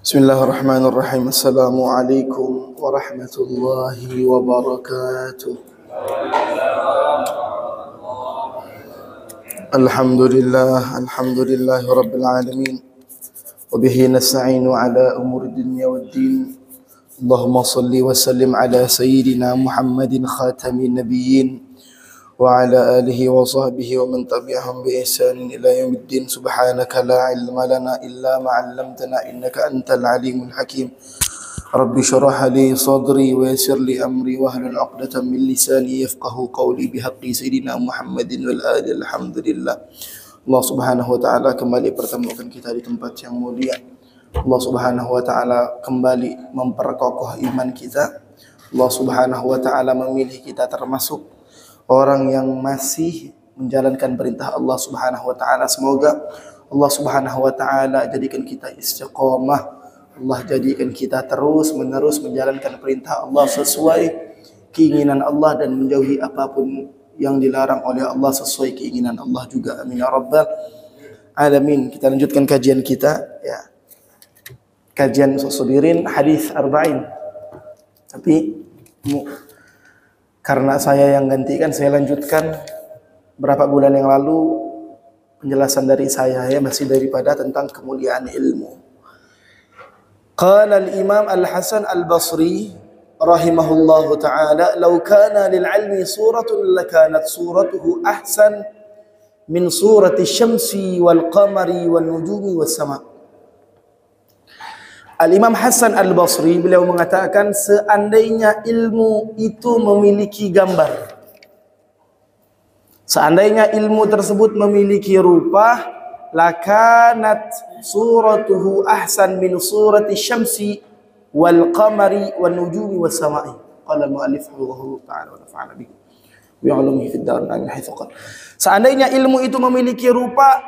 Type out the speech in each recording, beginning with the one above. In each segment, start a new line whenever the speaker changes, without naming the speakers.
Bismillahirrahmanirrahim. Assalamualaikum warahmatullahi wabarakatuh. Alhamdulillahi rabbil alamin. Wa bihi nasta'inu ala umuri dunya waddin. Allahumma salli wa sallim ala sayyidina Muhammadin khatamin nabiyyin wa ala alihi wa sahbihi wa man tabi'ahum bi ihsanin ila yaumiddin. Subhanaka la ilma lana illa ma 'allamtana innaka antal alimul hakim. Rabbi shrah li sadri wa yassir li amri wa hlul 'uqdatam min lisani yafqahu qawli bihaqqi sayyidina Muhammadin wal ali. Alhamdulillah. Allah Subhanahu wa taala kembali pertemukan kita di tempat yang mulia. Allah Subhanahu wa taala kembali memperkokoh iman kita. Allah Subhanahu wa taala memilih kita termasuk orang yang masih menjalankan perintah Allah Subhanahu wa taala. Semoga Allah Subhanahu wa taala jadikan kita istiqamah. Allah jadikan kita terus-menerus menjalankan perintah Allah sesuai keinginan Allah dan menjauhi apapun yang dilarang oleh Allah sesuai keinginan Allah juga. Amin ya rabbal alamin. Kita lanjutkan kajian kita ya. Kajian Sosirin hadis arba'in. Tapi karena saya yang gantikan, saya lanjutkan berapa bulan yang lalu penjelasan dari saya ya, masih daripada tentang kemuliaan ilmu. Qala al-Imam Al-Hasan Al-Basri rahimahullahu ta'ala, "Law kana lil 'ilmi suratun lakanat suratuhu ahsan min surati syamsi wal qamari wan nujumi was sama'." Al-Imam Hasan Al-Basri beliau mengatakan, seandainya ilmu itu memiliki gambar, seandainya ilmu tersebut memiliki rupa, lakanat suratuhu ahsan min surati syamsi wal qamari wan nujumi was sama'i. Qala al-mu'allif rahimahullah ta'ala wa nafa'ana bihi wa 'ulumihi fid darin amin. Seandainya ilmu itu memiliki rupa,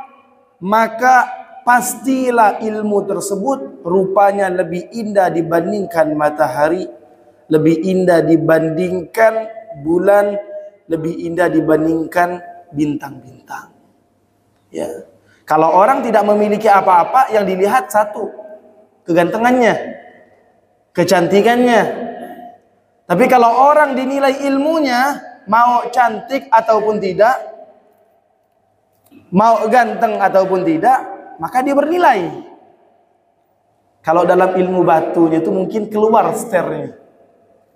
maka pastilah ilmu tersebut rupanya lebih indah dibandingkan matahari, lebih indah dibandingkan bulan, lebih indah dibandingkan bintang-bintang. Ya. Kalau orang tidak memiliki apa-apa, yang dilihat satu, kegantengannya, kecantikannya. Tapi kalau orang dinilai ilmunya, mau cantik ataupun tidak, mau ganteng ataupun tidak, maka dia bernilai. Kalau dalam ilmu batunya itu mungkin keluar sternya.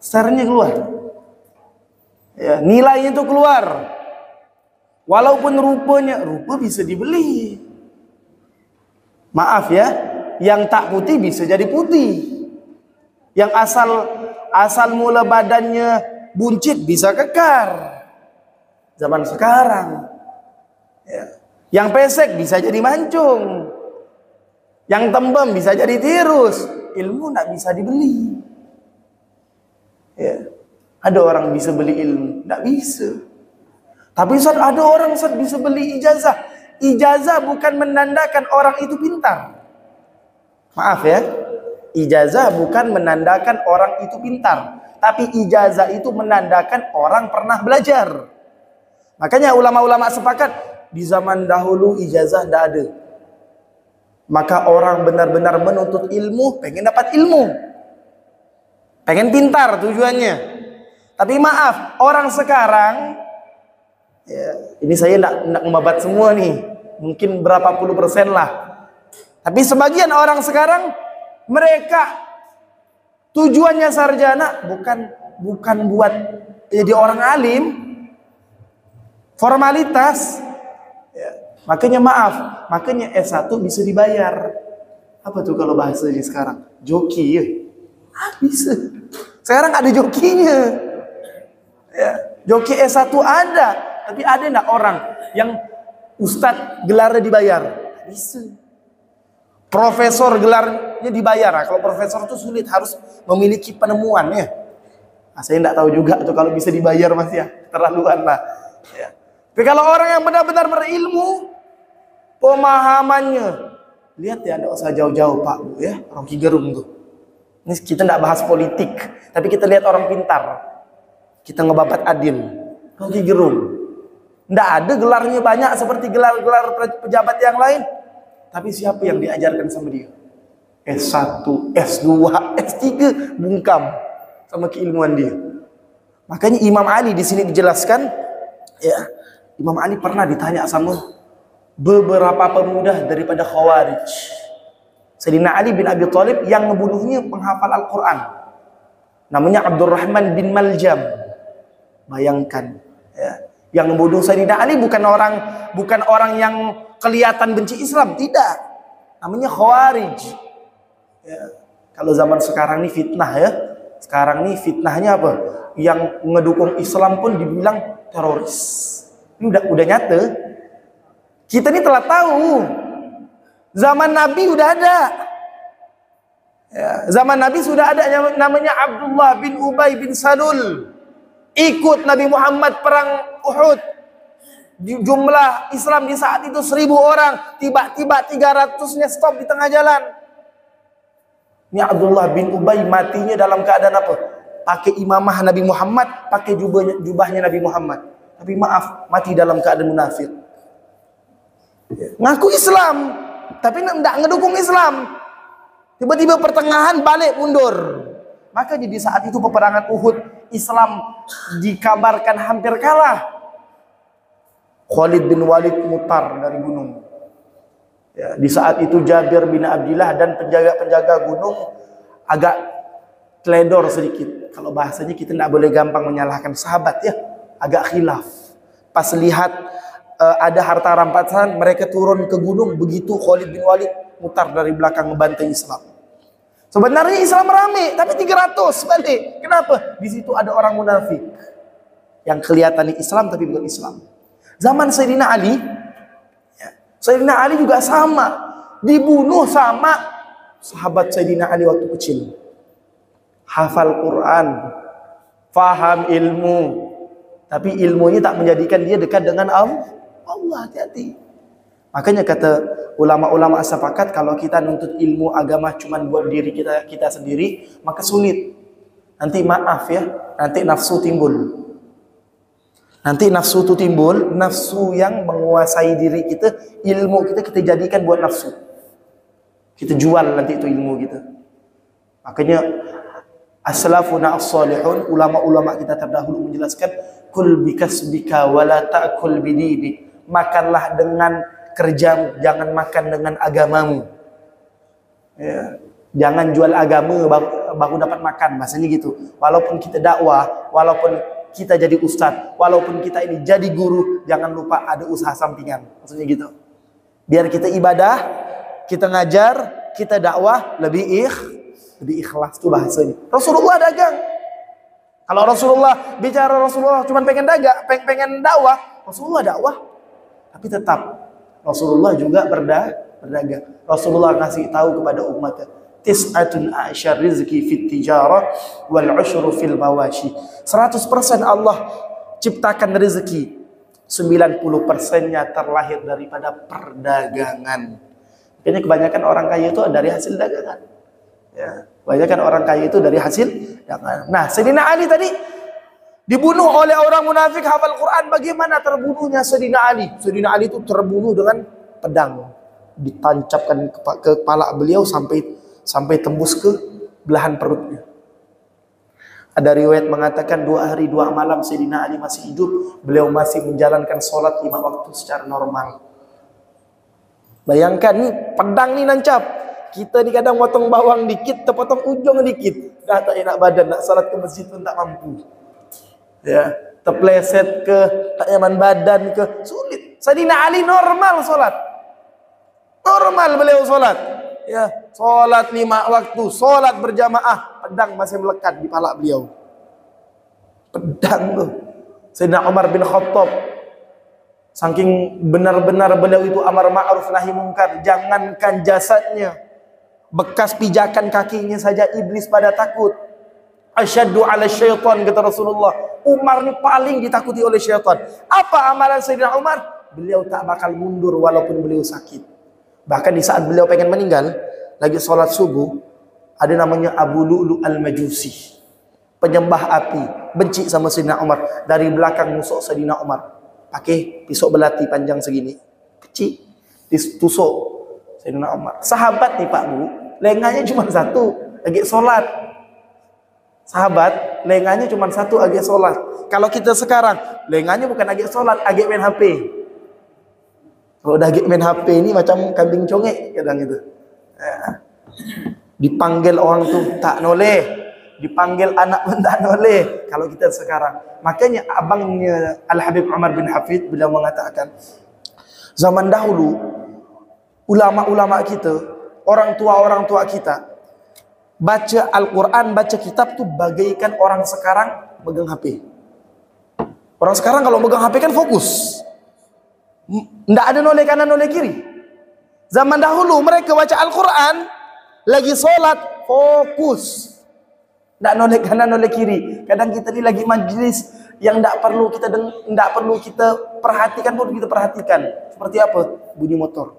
Sternya keluar. Ya, nilainya itu keluar. Walaupun rupa bisa dibeli. Maaf ya, yang tak putih bisa jadi putih. Yang asal mula badannya buncit bisa kekar. Zaman sekarang. Ya. Yang pesek bisa jadi mancung. Yang tembem bisa jadi tirus. Ilmu tak bisa dibeli. Ya. Ada orang bisa beli ilmu, tak bisa. Tapi Ustaz, ada orang Ustaz bisa beli ijazah. Ijazah bukan menandakan orang itu pintar. Maaf ya. Ijazah bukan menandakan orang itu pintar. Tapi ijazah itu menandakan orang pernah belajar. Makanya ulama-ulama sepakat, di zaman dahulu ijazah tidak ada. Maka orang benar-benar menuntut ilmu, pengen dapat ilmu, pengen pintar tujuannya. Tapi maaf, orang sekarang, ya, ini saya tidak membabat semua nih, mungkin berapa puluh persen lah. Tapi sebagian orang sekarang, mereka tujuannya sarjana bukan buat jadi orang alim, formalitas. Makanya maaf, makanya S1 bisa dibayar. Apa tuh kalau bahasanya sekarang? Joki ya? Bisa. Sekarang ada jokinya. Ya, joki S1 ada. Tapi ada enggak orang yang ustadz gelarnya dibayar? Bisa. Profesor gelarnya dibayar. Kalau profesor itu sulit, harus memiliki penemuan ya. Nah, saya enggak tahu juga tuh kalau bisa dibayar Mas ya. Terlaluan lah. Ya. Tapi kalau orang yang benar-benar berilmu, pemahamannya, lihat ya, tidak usah jauh-jauh Pak Bu ya, Rocky Gerung tuh. Ini kita tidak bahas politik, tapi kita lihat orang pintar. Kita ngebabat adil. Rocky Gerung, tidak ada gelarnya banyak seperti gelar-gelar pejabat yang lain. Tapi siapa yang diajarkan sama dia? S1, S2, S3 bungkam sama keilmuan dia. Makanya Imam Ali di sini dijelaskan, ya, Imam Ali pernah ditanya sama beberapa pemuda daripada Khawarij. Sayyidina Ali bin Abi Thalib yang membunuhnya penghafal Al-Quran, namanya Abdurrahman bin Maljam. Bayangkan, ya, yang membunuh Sayyidina Ali bukan orang yang kelihatan benci Islam, tidak. Namanya Khawarij. Ya, kalau zaman sekarang ini fitnah, ya. Sekarang ini fitnahnya apa? Yang ngedukung Islam pun dibilang teroris. Ini udah nyata. Kita ini telah tahu. Zaman Nabi udah ada. Ya, zaman Nabi sudah ada yang namanya Abdullah bin Ubay bin Salul. Ikut Nabi Muhammad perang Uhud. Jumlah Islam di saat itu 1000 orang. Tiba-tiba 300-nya stop di tengah jalan. Ini Abdullah bin Ubay matinya dalam keadaan apa? Pakai imamah Nabi Muhammad, pakai jubahnya Nabi Muhammad. Tapi maaf, mati dalam keadaan munafik. Ngaku Islam, tapi tidak ngedukung Islam. Tiba-tiba pertengahan balik mundur. Maka di saat itu peperangan Uhud, Islam dikabarkan hampir kalah. Khalid bin Walid mutar dari gunung. Ya, di saat itu Jabir bin Abdillah dan penjaga-penjaga gunung agak teledor sedikit. Kalau bahasanya kita tidak boleh gampang menyalahkan sahabat, ya. Agak khilaf. Pas lihat ada harta rampasan, mereka turun ke gunung. Begitu Khalid bin Walid mutar dari belakang membantai Islam. Sebenarnya Islam rame, tapi 300 balik. Kenapa? Di situ ada orang munafik yang kelihatan Islam tapi bukan Islam. Zaman Sayyidina Ali, ya, Sayyidina Ali juga sama, dibunuh sama sahabat Sayyidina Ali waktu kecil. Hafal Quran, faham ilmu, tapi ilmunya tak menjadikan dia dekat dengan Allah. Hati-hati. Makanya kata ulama-ulama sepakat, kalau kita nuntut ilmu agama cuma buat diri kita sendiri, maka sulit. Nanti maaf, ya, nanti nafsu timbul. Nanti nafsu itu timbul, nafsu yang menguasai diri kita, ilmu kita jadikan buat nafsu. Kita jual nanti itu ilmu kita. Makanya as-salafuna as-salihun, ulama-ulama kita terdahulu menjelaskan, kul bikasbika wala ta'kul bidibik. Makanlah dengan kerjamu, jangan makan dengan agamamu. Ya. Jangan jual agama baru dapat makan, bahasanya gitu. Walaupun kita dakwah, walaupun kita jadi ustadz, walaupun kita ini jadi guru, jangan lupa ada usaha sampingan. Maksudnya gitu. Biar kita ibadah, kita ngajar, kita dakwah lebih ikhlas, itu bahasanya. Rasulullah dagang. Kalau Rasulullah bicara, Rasulullah cuma pengen pengen dakwah, Rasulullah dakwah. Tapi tetap Rasulullah juga berdagang. Rasulullah ngasih tahu kepada umatnya, tis'atun a'syar rizki fit tijarah wal usyru fil mawashi. 100% Allah ciptakan rezeki, 90%-nya terlahir daripada perdagangan. Makanya kebanyakan orang kaya itu dari hasil dagangan. Ya, kebanyakan orang kaya itu dari hasil dagangan. Nah, Sayyidina Ali tadi dibunuh oleh orang munafik hafal Quran. Bagaimana terbunuhnya Sayyidina Ali? Sayyidina Ali itu terbunuh dengan pedang, ditancapkan ke kepala beliau sampai tembus ke belahan perutnya. Ada riwayat mengatakan 2 hari 2 malam Sayyidina Ali masih hidup, beliau masih menjalankan sholat 5 waktu secara normal. Bayangkan nih, pedang nih nancap. Kita nih kadang potong bawang dikit, terpotong ujung dikit, dah tak enak badan, nak salat ke masjid pun tak mampu. Ya, terpleset ke, tak nyaman badan ke, sulit. Sayyidina Ali normal solat, normal beliau solat. Ya, solat 5 waktu, solat berjamaah, pedang masih melekat di kepala beliau. Pedang tuh. Sayyidina Umar bin Khattab, saking benar-benar beliau itu amar ma'ruf nahi mungkar, jangankan jasadnya, bekas pijakan kakinya saja iblis pada takut. Asyaddu ala syaitan, kata Rasulullah. Umar ini paling ditakuti oleh syaitan. Apa amalan Sayyidina Umar? Beliau tak bakal mundur walaupun beliau sakit. Bahkan di saat beliau pengen meninggal, lagi sholat subuh, ada namanya Abu Lu'lu al-Majusi, penyembah api, benci sama Sayyidina Umar. Dari belakang nusuk Sayyidina Umar, pakai pisau belati panjang segini, kecil, ditusuk Sayyidina Umar. Sahabat nih Pak Bu, lengahnya cuma satu, lagi sholat. Sahabat, lengahnya cuma satu, lagi sholat. Kalau kita sekarang, lengahnya bukan lagi sholat, lagi main HP. Kalau udah lagi main HP ini macam kambing congek kadang itu. Dipanggil orang tuh tak noleh, dipanggil anak pun tak noleh. Kalau kita sekarang, makanya abangnya Al-Habib Umar bin Hafid beliau mengatakan, zaman dahulu ulama-ulama kita, orang tua kita baca Al-Quran, baca kitab tuh bagaikan orang sekarang megang HP. Orang sekarang kalau megang HP kan fokus, nggak ada noleh kanan noleh kiri. Zaman dahulu mereka baca Al-Quran lagi sholat fokus, nggak noleh kanan noleh kiri. Kadang kita ni lagi majlis yang nggak perlu kita perhatikan pun kita perhatikan. Seperti apa? Bunyi motor,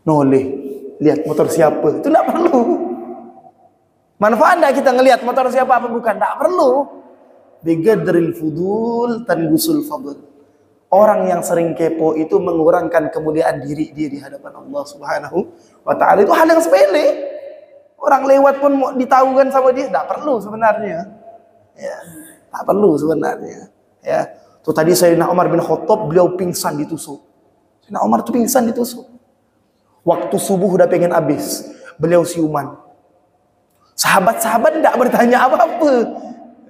noleh, lihat motor siapa, itu nggak perlu. Manfaat nggak kita ngelihat motor siapa apa bukan? Nggak perlu. Bigadril fudul tangusul fadl. Orang yang sering kepo itu mengurangkan kemuliaan diri dia di hadapan Allah Subhanahu wa ta'ala. Itu hal yang sepele. Orang lewat pun mau ditahukan sama dia, tak perlu sebenarnya. Ya, tak perlu sebenarnya. Ya, tuh tadi Sayyidina Umar bin Khattab beliau pingsan ditusuk. Sayyidina Umar tuh pingsan ditusuk. Waktu subuh udah pengen habis, beliau siuman. Sahabat-sahabat tidak bertanya apa-apa.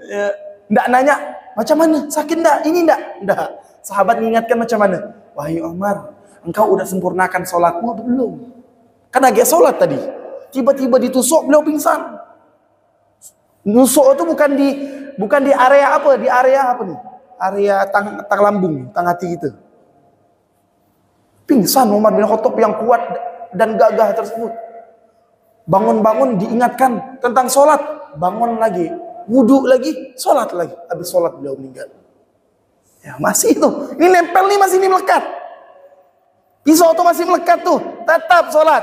Ya, tidak nanya, macam mana? Sakit enggak? Ini enggak? Enggak. Sahabat mengingatkan macam mana? Wahai Umar, engkau udah sempurnakan sholatmu atau belum? Kan agak sholat tadi. Tiba-tiba ditusuk, beliau pingsan. Nusuk itu bukan di area apa? Di area apa nih? Area tang lambung, tang hati kita. Pingsan Umar bin Khattab yang kuat dan gagah tersebut. Bangun-bangun diingatkan tentang sholat. Bangun lagi. Wudhu lagi, sholat lagi. Habis sholat beliau meninggal. Ya masih itu. Ini nempel nih, masih ini melekat. Pisau itu masih melekat tuh. Tetap sholat.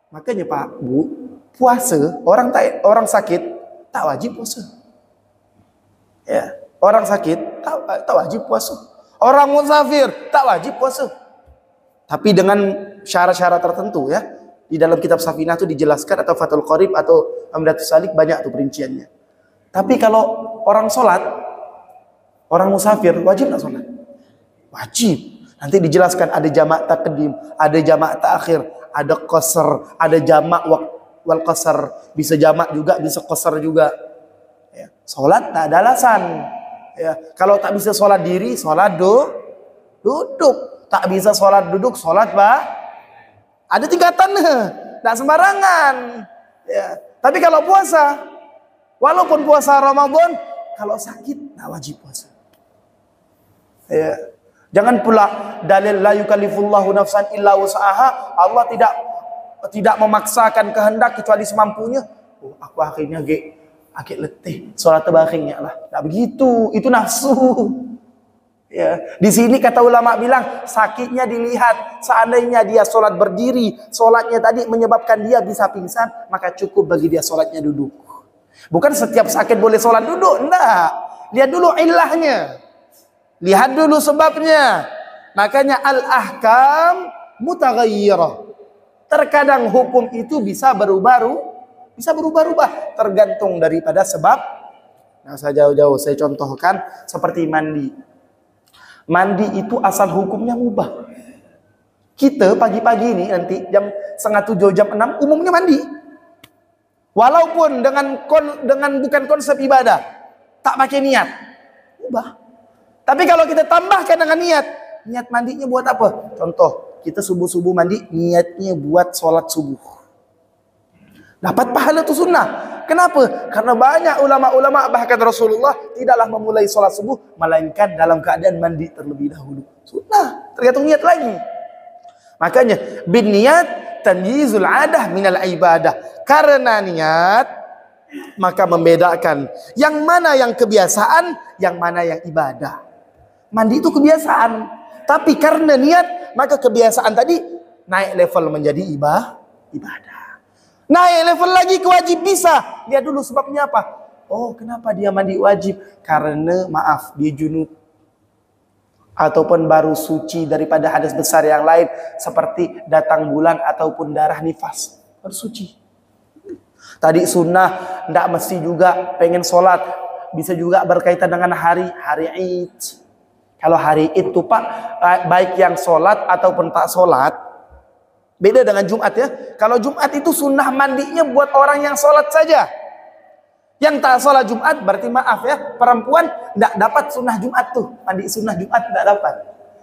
Makanya Pak, Bu, puasa, orang sakit tak wajib puasa. Ya, orang sakit tak wajib puasa. Orang musafir tak wajib puasa. Tapi dengan syarat-syarat tertentu ya. Di dalam kitab Safinah itu dijelaskan, atau Fathul Qorib atau Amdatus Salik, banyak tuh perinciannya. Tapi kalau orang sholat, orang musafir, wajib nggak sholat? Wajib. Nanti dijelaskan ada jamak taqdim, ada jamak ta'khir, ada qasar, ada jamak wal qasar. Bisa jamak juga, bisa qasar juga. Ya. Sholat tak ada alasan. Ya. Kalau tak bisa sholat diri, sholat duduk. Tak bisa sholat duduk, sholat ada tingkatannya, tak sembarangan. Ya. Tapi kalau puasa, walaupun puasa Ramadan, kalau sakit tak wajib puasa. Ya. Jangan pula dalil la yukallifullahu nafsan illa wus'aha. Allah tidak memaksakan kehendak kecuali semampunya. Oh, aku akhirnya agak letih, sholat terbakingnya lah. Tak begitu, itu nafsu. Ya, di sini kata ulama bilang sakitnya dilihat. Seandainya dia sholat berdiri, sholatnya tadi menyebabkan dia bisa pingsan, maka cukup bagi dia sholatnya duduk. Bukan setiap sakit boleh sholat duduk, enggak. Lihat dulu ilahnya, lihat dulu sebabnya. Makanya al-ahkam mutaghayyirah. Terkadang hukum itu bisa berubah-ubah tergantung daripada sebab. Nah, saya jauh-jauh saya contohkan seperti mandi. Mandi itu asal hukumnya mubah. Kita pagi-pagi ini nanti jam 6:30, jam 6 umumnya mandi. Walaupun dengan bukan konsep ibadah, tak pakai niat, mubah. Tapi kalau kita tambahkan dengan niat mandinya buat apa? Contoh, kita subuh-subuh mandi, niatnya buat sholat subuh. Dapat pahala itu sunnah. Kenapa? Karena banyak ulama-ulama, bahkan Rasulullah tidaklah memulai sholat subuh melainkan dalam keadaan mandi terlebih dahulu. Sunnah, tergantung niat lagi. Makanya bin niat tamyizul adah minal ibadah. Karena niat maka membedakan yang mana yang kebiasaan, yang mana yang ibadah. Mandi itu kebiasaan, tapi karena niat maka kebiasaan tadi naik level menjadi ibadah. Naik level lagi ke wajib bisa. Lihat dulu sebabnya apa. Oh, kenapa dia mandi wajib? Karena maaf, dia junub. ataupun baru suci daripada hadas besar yang lain seperti datang bulan ataupun darah nifas, baru suci. Tadi sunnah tidak mesti juga pengen sholat, bisa juga berkaitan dengan hari Id. Kalau hari Id tuh Pak, baik yang sholat ataupun tak sholat, beda dengan Jumat ya. Kalau Jumat itu sunnah mandinya buat orang yang sholat saja. Yang tak sholat Jumat berarti maaf ya, perempuan tidak dapat sunnah Jumat tuh. Mandi sunnah Jumat tidak dapat.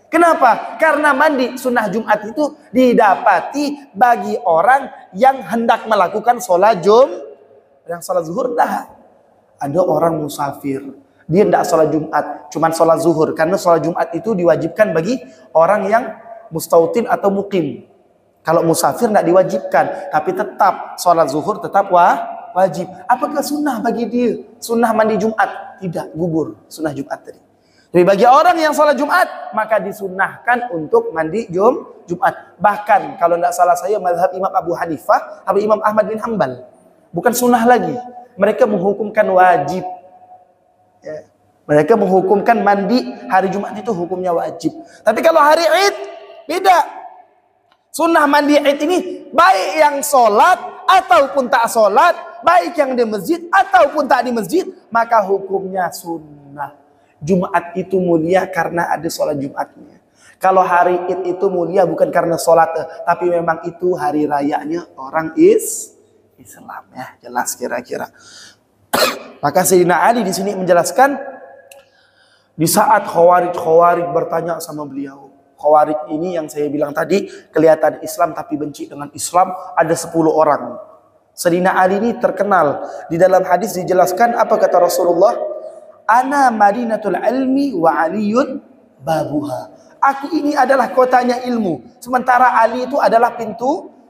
Kenapa? Karena mandi sunnah Jumat itu didapati bagi orang yang hendak melakukan sholat yang sholat zuhur dah. Ada orang musafir, dia tidak sholat Jumat, cuman sholat zuhur. Karena sholat Jumat itu diwajibkan bagi orang yang mustautin atau mukim. Kalau musafir tidak diwajibkan, tapi tetap sholat zuhur tetap wajib. Apakah sunnah bagi dia? Sunnah mandi Jumat? Tidak, gugur sunnah Jumat tadi. Jadi bagi orang yang sholat Jumat, maka disunnahkan untuk mandi Jumat. Bahkan kalau tidak salah saya, mazhab Imam Abu Hanifah, atau Imam Ahmad bin Hanbal, bukan sunnah lagi. Mereka menghukumkan wajib. Ya. Mereka menghukumkan mandi hari Jumat itu hukumnya wajib. Tapi kalau hari Id, beda. Sunnah mandi Id ini, baik yang sholat ataupun tak sholat, baik yang di masjid ataupun tak di masjid, maka hukumnya sunnah. Jumat itu mulia karena ada sholat Jumatnya. Kalau hari Id itu mulia bukan karena sholat, tapi memang itu hari rayanya orang Islam ya, jelas kira-kira. Maka Sayyidina Ali di sini menjelaskan, di saat Khawarij bertanya sama beliau. Khawarij ini yang saya bilang tadi kelihatan Islam tapi benci dengan Islam, ada 10 orang. Sayyidina Ali ini terkenal. Di dalam hadis dijelaskan apa kata Rasulullah? Ana madinatul ilmi wa aliyun babuha. Aku ini adalah kotanya ilmu, sementara Ali itu adalah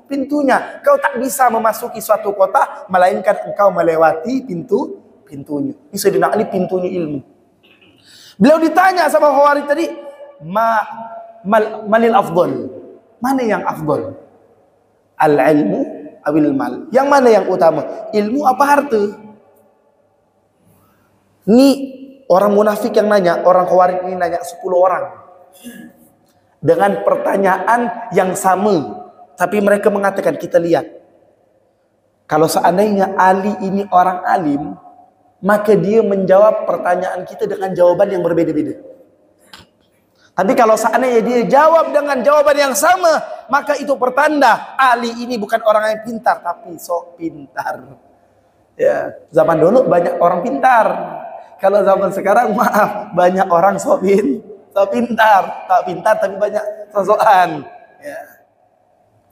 pintunya. Kau tak bisa memasuki suatu kota melainkan engkau melewati pintunya. Ini Sayyidina Ali pintunya ilmu. Beliau ditanya sama Khawarij tadi, malil afdal? Mana yang afdal? Al-ilmu awil mal? Yang mana yang utama? Ilmu apa harta? Ini orang munafik yang nanya, orang Khawarij ini nanya 10 orang. Dengan pertanyaan yang sama. Tapi mereka mengatakan, kita lihat. Kalau seandainya Ali ini orang alim, maka dia menjawab pertanyaan kita dengan jawaban yang berbeda-beda. Tapi kalau seandainya dia jawab dengan jawaban yang sama, maka itu pertanda Ali ini bukan orang yang pintar, tapi sok pintar. Ya, zaman dulu banyak orang pintar. Kalau zaman sekarang maaf, banyak orang sok pintar, tak pintar tapi banyak sosokan. Ya.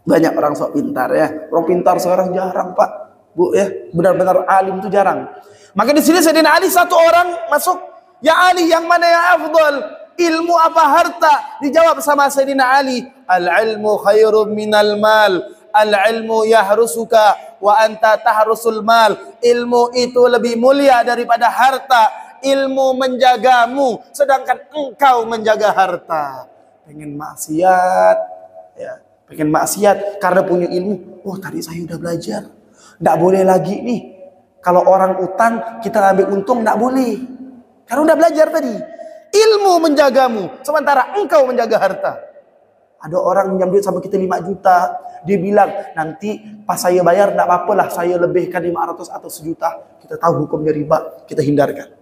Banyak orang sok pintar ya. Orang pintar sekarang jarang Pak, Bu ya. Benar-benar alim itu jarang. Maka di sini Sayyidina Ali satu orang masuk. Ya Ali, yang mana yang afdal? Ilmu apa harta? Dijawab sama Sayyidina Ali, al-ilmu khairum minal mal. Al-ilmu yahrusuka wa anta tahrusul mal. Ilmu itu lebih mulia daripada harta. Ilmu menjagamu, sedangkan engkau menjaga harta. Pengen maksiat ya, pengen maksiat karena punya ilmu. Oh tadi saya udah belajar, tidak boleh lagi nih. Kalau orang utang kita ambil untung, tidak boleh, karena udah belajar tadi. Ilmu menjagamu, sementara engkau menjaga harta. Ada orang minjam duit sama kita 5 juta, dia bilang nanti pas saya bayar tidak apa-apa lah, saya lebihkan 500 atau 1 juta. Kita tahu hukumnya riba, kita hindarkan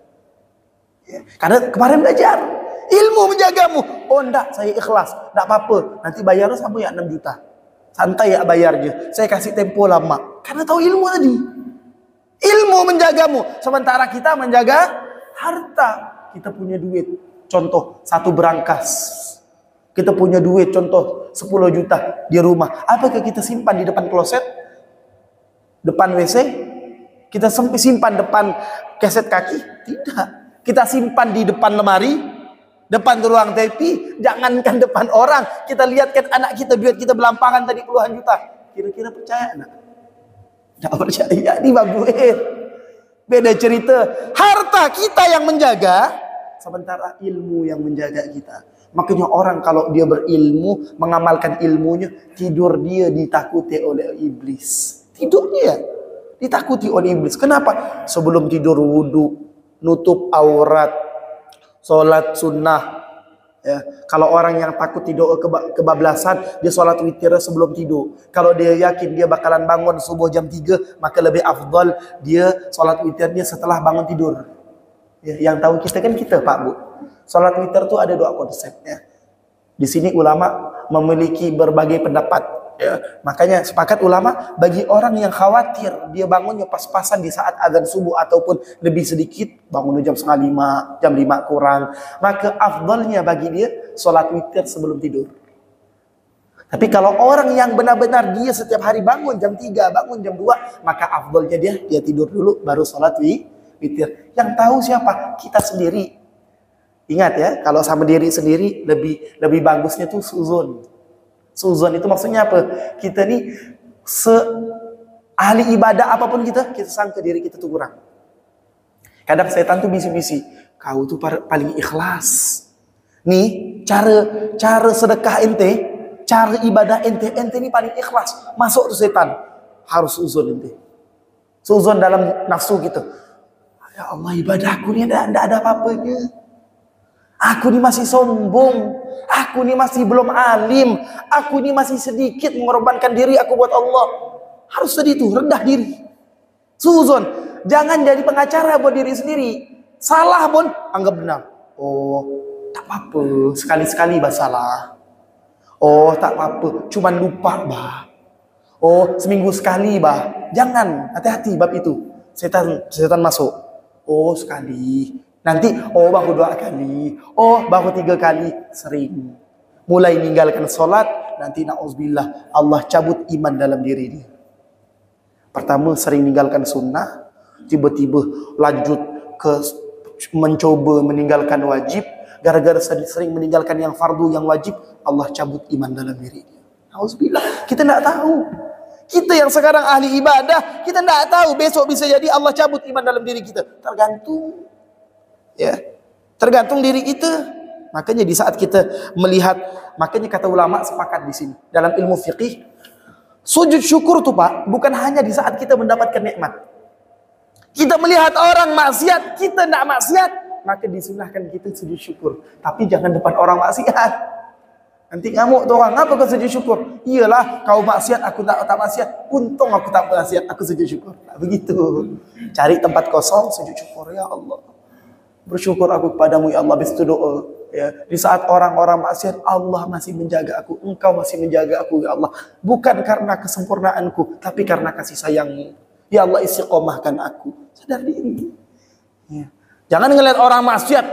ya, karena kemarin belajar. Ilmu menjagamu. Oh enggak, saya ikhlas, enggak apa-apa, nanti bayarnya sama ya 6 juta, santai ya bayarnya, saya kasih tempo lama. Karena tahu ilmu tadi. Ilmu menjagamu, sementara kita menjaga harta. Kita punya duit, contoh 1 berangkas. Kita punya duit, contoh 10 juta di rumah. Apakah kita simpan di depan kloset? Depan WC? Kita simpan depan keset kaki? Tidak. Kita simpan di depan lemari, depan ruang TV, jangankan depan orang. Kita lihatkan anak kita, duit kita belampangan tadi puluhan juta. Kira-kira percaya enggak? Tidak percaya, ini bagus. Beda cerita. Harta kita yang menjaga, sementara ilmu yang menjaga kita. Makanya orang kalau dia berilmu, mengamalkan ilmunya, tidur dia ditakuti oleh iblis. Tidurnya ditakuti oleh iblis. Kenapa? Sebelum tidur wudu, nutup aurat, sholat sunnah, Ya, kalau orang yang takut tidur kebablasan, dia sholat witir sebelum tidur. Kalau dia yakin dia bakalan bangun subuh jam 3, maka lebih afdal dia sholat witirnya setelah bangun tidur. Ya, yang tahu kita kan kita, Pak Bu. Sholat witir itu ada 2 konsepnya. Di sini ulama memiliki berbagai pendapat. Ya, makanya sepakat ulama, bagi orang yang khawatir dia bangunnya pas-pasan di saat azan subuh ataupun lebih sedikit, bangun jam 4:30, jam 5 kurang, maka afdalnya bagi dia sholat witir sebelum tidur. Tapi kalau orang yang benar-benar dia setiap hari bangun jam 3, bangun jam 2, maka afdalnya dia tidur dulu baru sholat witir. Yang tahu siapa? Kita sendiri. Ingat ya, kalau sama diri sendiri lebih bagusnya tuh suzon. Suzon itu maksudnya apa? Kita nih ahli ibadah apapun kita sangka diri kita tuh kurang. Kadang setan tuh bisi-bisi, kau tuh paling ikhlas. Nih, cara sedekah ente, cara ibadah ente ini paling ikhlas. Masuk tuh setan. Harus suzon ente. Suzon dalam nafsu gitu. Ya Allah, ibadahku ini tidak ada apa-apanya. Aku ini masih sombong. Aku ini masih belum alim. Aku ini masih sedikit mengorbankan diri aku buat Allah. Harus sedih tuh, rendah diri. Suzon, jangan jadi pengacara buat diri sendiri. Salah pun anggap benar. Oh, tak apa-apa. Sekali-sekali bah salah. Oh, tak apa-apa. Cuman lupa bah. Oh, seminggu sekali bah. Jangan, hati-hati bab itu. Setan masuk. Oh, sekali. Nanti, oh baru 2 kali, oh baru 3 kali, sering. Mulai meninggalkan sholat, nanti na'udzubillah, Allah cabut iman dalam diri dia. Pertama sering meninggalkan sunnah, tiba-tiba lanjut ke mencoba meninggalkan wajib, gara-gara sering meninggalkan yang fardu, yang wajib, Allah cabut iman dalam diri dia. Na'udzubillah, kita tidak tahu. Kita yang sekarang ahli ibadah, kita tidak tahu besok bisa jadi Allah cabut iman dalam diri kita. Tergantung. Ya, tergantung diri kita. Makanya di saat kita melihat, makanya kata ulama sepakat di sini dalam ilmu fiqih, sujud syukur tuh Pak, bukan hanya di saat kita mendapatkan nikmat. Kita melihat orang maksiat, kita tidak maksiat, maka disunahkan kita sujud syukur. Tapi jangan depan orang maksiat. Nanti ngamuk tuh orang, apa kau sujud syukur? Iyalah, kau maksiat, aku tak maksiat. Untung aku tak maksiat, aku sujud syukur. Nah, begitu. Cari tempat kosong, sujud syukur. Ya Allah, bersyukur aku kepadamu ya Allah. Habis itu doa ya. Di saat orang-orang maksiat, Allah masih menjaga aku, engkau masih menjaga aku ya Allah, bukan karena kesempurnaanku tapi karena kasih sayangmu ya Allah. Istiqomahkan aku, sadar diri ya. Jangan ngelihat orang maksiat,